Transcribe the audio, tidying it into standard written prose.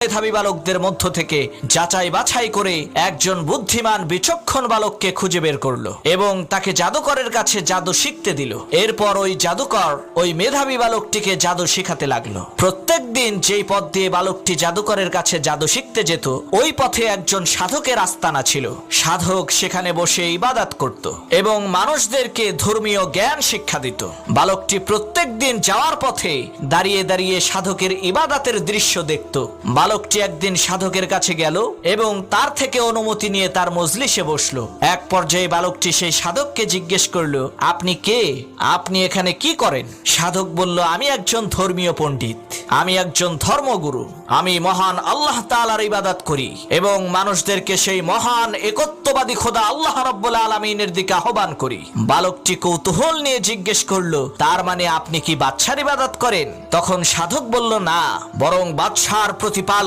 মেধাবী বালকদের মধ্য থেকে যাচাই বাছাই করে একজন বুদ্ধিমান বিচক্ষণ বালককে খুঁজে বের করলো এবং তাকে জাদুকরের কাছে জাদু শিখতে দিল। এরপর ওই জাদুকর ওই মেধাবী বালকটিকে জাদু শিখাতে লাগলো। প্রত্যেক দিন যেই পথ দিয়ে বালকটি জাদুকরের কাছে জাদু শিখতে যেত, ওই পথে একজন সাধকের আস্তানা ছিল। সাধক সেখানে বসে ইবাদত করত এবং মানুষদেরকে ধর্মীয় জ্ঞান শিক্ষা দিত। বালকটি প্রত্যেক দিন যাওয়ার পথে দাঁড়িয়ে দাঁড়িয়ে সাধকের ইবাদতের দৃশ্য দেখত। বালকটি একদিন সাধকের কাছে গেল এবং তার থেকে অনুমতি নিয়ে তার মজলিসে বসলো। এক পর্যায়ে বালকটি সেই সাধককে জিজ্ঞেস করলো, আপনি কে? আপনি এখানে কি করেন? সাধক বলল, আমি একজন ধর্মীয় পণ্ডিত, আমি একজন ধর্মগুরু, আমি মহান আল্লাহ তাআলার ইবাদত করি এবং মানুষদেরকে সেই মহান একত্ববাদী খোদা আল্লাহ রাব্বুল আলামিনের দিকে আহ্বান করি। বালকটি কৌতূহল নিয়ে জিজ্ঞেস করলো, তার মানে আপনি কি বাদশার ইবাদত করেন? তখন সাধক বলল, না, বরং বাদশার প্রতিপালক